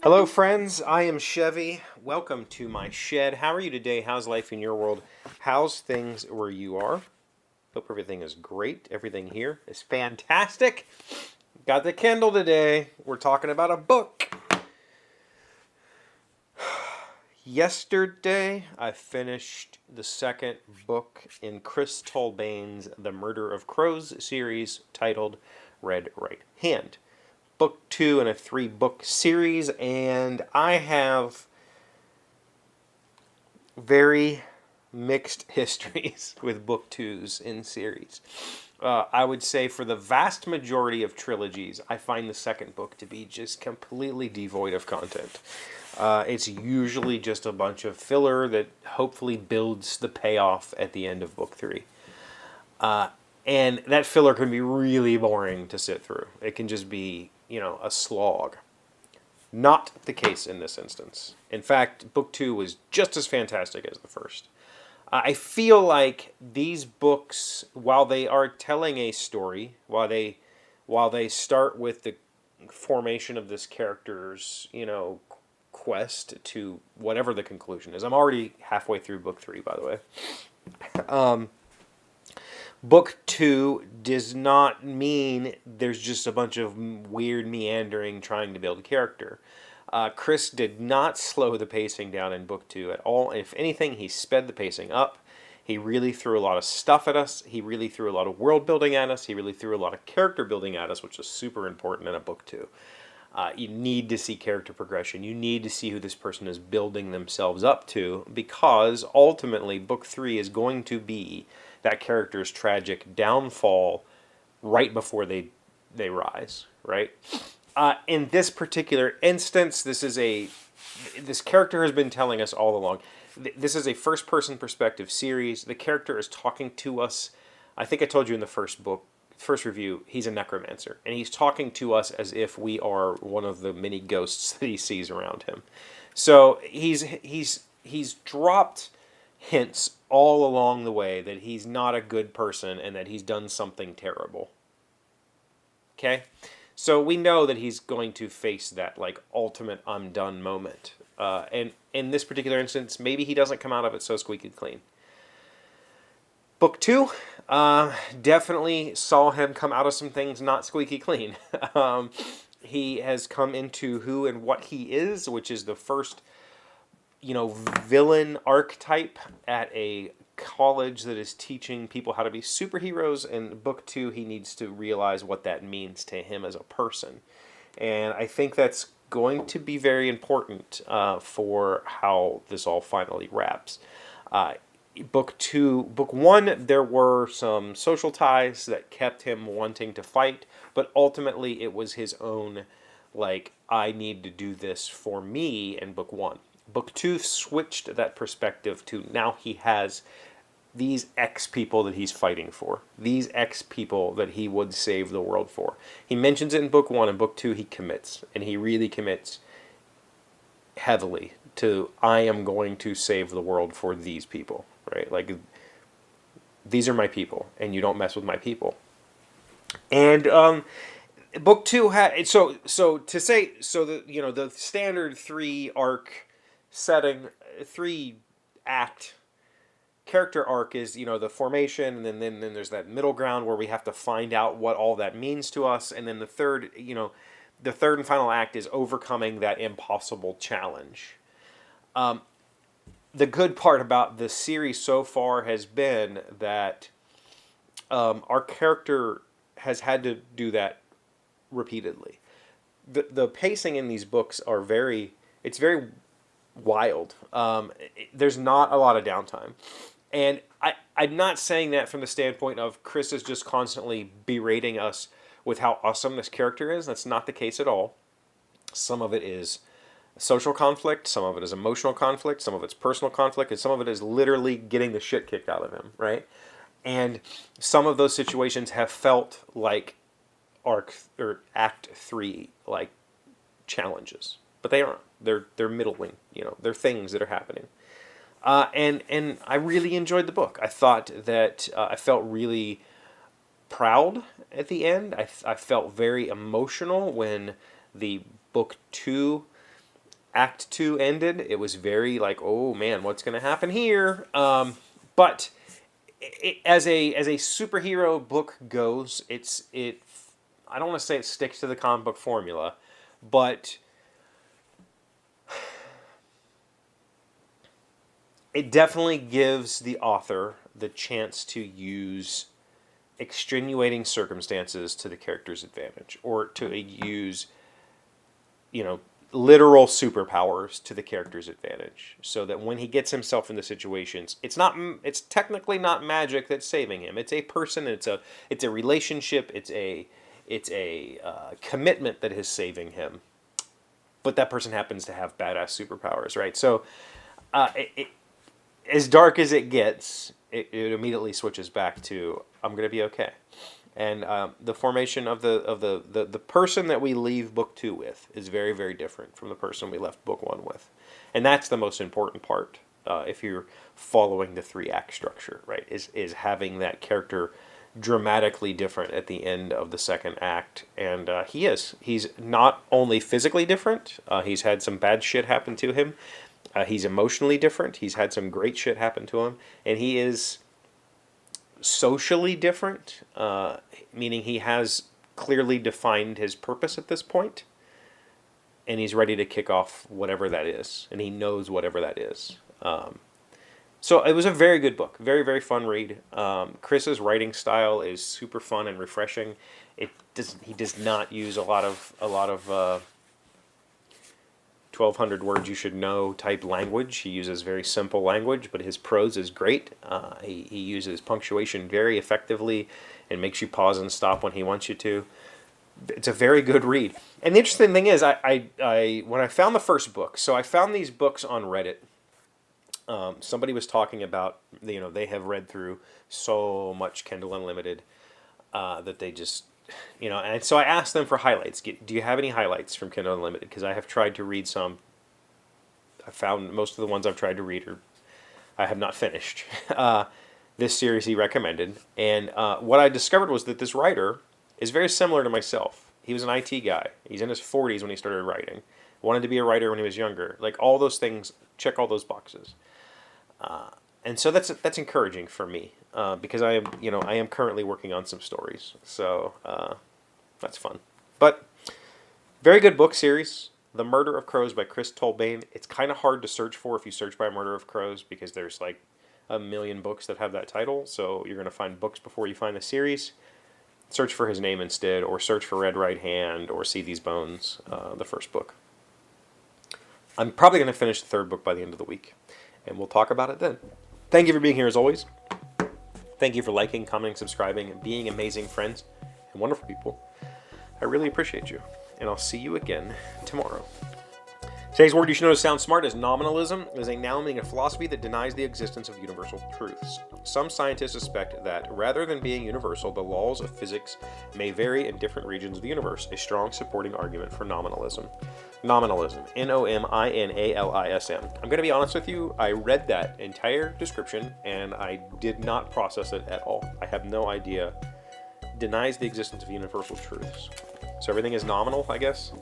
Hello, friends. I am Chevee. Welcome to my shed. How are you today? How's life in your world? How's things where you are? Hope everything is great. Everything here is fantastic. Got the Kindle today. We're talking about a book. Yesterday, I finished the second book in Chris Tullbane's The Murder of Crows series titled Red Right Hand. Book 2 in a 3-book series, and I have very mixed histories with book 2s in series. I would say for the vast majority of trilogies, I find the second book to be just completely devoid of content. It's usually just a bunch of filler that hopefully builds the payoff at the end of book 3. And that filler can be really boring to sit through. It can just be, a slog. Not the case in this instance. In fact, book 2 was just as fantastic as the first. I feel like these books, while they are telling a story, while they start with the formation of this character's, quest to whatever the conclusion is. I'm already halfway through book 3, by the way. Book 2 does not mean there's just a bunch of weird meandering trying to build a character. Chris did not slow the pacing down in book 2 at all. If anything, he sped the pacing up. He really threw a lot of stuff at us. He really threw a lot of world building at us. He really threw a lot of character building at us, which is super important in a book 2. You need to see character progression. You need to see who this person is building themselves up to, because ultimately book 3 is going to be that character's tragic downfall right before they rise, right? In this particular instance, this character has been telling us all along. This is a first-person perspective series. The character is talking to us. I think I told you in the first review, he's a necromancer, and he's talking to us as if we are one of the many ghosts that he sees around him. So he's dropped hints all along the way that he's not a good person and that he's done something terrible. Okay? So we know that he's going to face that ultimate I'm done moment. And in this particular instance, maybe he doesn't come out of it so squeaky clean. Book 2, definitely saw him come out of some things not squeaky clean. He has come into who and what he is, which is the first villain archetype at a college that is teaching people how to be superheroes. In book 2, he needs to realize what that means to him as a person. And I think that's going to be very important for how this all finally wraps. Book 1, there were some social ties that kept him wanting to fight, but ultimately it was his own, I need to do this for me in book 1. Book 2 switched that perspective to now he has these X people that he's fighting for. These X people that he would save the world for. He mentions it in book 1. In book 2, he commits. And he really commits heavily to, I am going to save the world for these people. Right? These are my people. And you don't mess with my people. And book 2 had... So to say... So the standard 3 arc setting, 3-act character arc is the formation, and then there's that middle ground where we have to find out what all that means to us, and then the third and final act is overcoming that impossible challenge. The good part about the series so far has been that our character has had to do that repeatedly. The pacing in these books are very wild. There's not a lot of downtime. And I'm not saying that from the standpoint of Chris is just constantly berating us with how awesome this character is. That's not the case at all. Some of it is social conflict, some of it is emotional conflict, some of it's personal conflict, and some of it is literally getting the shit kicked out of him, right? And some of those situations have felt like Act 3 challenges. But they aren't. They're middling. They're things that are happening. And I really enjoyed the book. I thought that I felt really proud at the end. I felt very emotional when the book 2 Act 2 ended, it was very like, oh man, what's going to happen here? But as a superhero book goes, I don't want to say it sticks to the comic book formula, but it definitely gives the author the chance to use extenuating circumstances to the character's advantage, or to use, literal superpowers to the character's advantage, so that when he gets himself into situations, it's technically not magic that's saving him. It's a person. It's a relationship. It's a commitment that is saving him. But that person happens to have badass superpowers, right? So, as dark as it gets, it immediately switches back to, I'm going to be okay. And the formation of the person that we leave book 2 with is very, very different from the person we left book 1 with. And that's the most important part, if you're following the 3-act structure, right? Is having that character dramatically different at the end of the 2nd act. And he's not only physically different, he's had some bad shit happen to him. He's emotionally different. He's had some great shit happen to him. And he is socially different, meaning he has clearly defined his purpose at this point, and he's ready to kick off whatever that is, and he knows whatever that is. So it was a very good book, very, very fun read. Chris's writing style is super fun and refreshing. He does not use a lot of 1,200 words you should know type language. He uses very simple language, but his prose is great. He uses punctuation very effectively and makes you pause and stop when he wants you to. It's a very good read. And the interesting thing is, when I found the first book, so I found these books on Reddit. Somebody was talking about, they have read through so much Kindle Unlimited that they just, and so I asked them for highlights. Do you have any highlights from Kindle Unlimited? Because I have tried to read some. I found most of the ones I've tried to read I have not finished. This series he recommended. And what I discovered was that this writer is very similar to myself. He was an IT guy. He's in his 40s when he started writing. Wanted to be a writer when he was younger. Like, all those things, check all those boxes. And so that's encouraging for me, because I am currently working on some stories. So that's fun. But very good book series. The Murder of Crows by Chris Tullbane. It's kind of hard to search for if you search by Murder of Crows, because there's like a million books that have that title. So you're going to find books before you find the series. Search for his name instead, or search for Red Right Hand, or See These Bones, the first book. I'm probably going to finish the 3rd book by the end of the week, and we'll talk about it then. Thank you for being here as always. Thank you for liking, commenting, subscribing, and being amazing friends and wonderful people. I really appreciate you, and I'll see you again tomorrow. Today's word you should know to sound smart is nominalism. It is a noun meaning a philosophy that denies the existence of universal truths. Some scientists suspect that, rather than being universal, the laws of physics may vary in different regions of the universe, a strong supporting argument for nominalism. Nominalism. Nominalism. I'm going to be honest with you, I read that entire description, and I did not process it at all. I have no idea. Denies the existence of universal truths. So everything is nominal, I guess?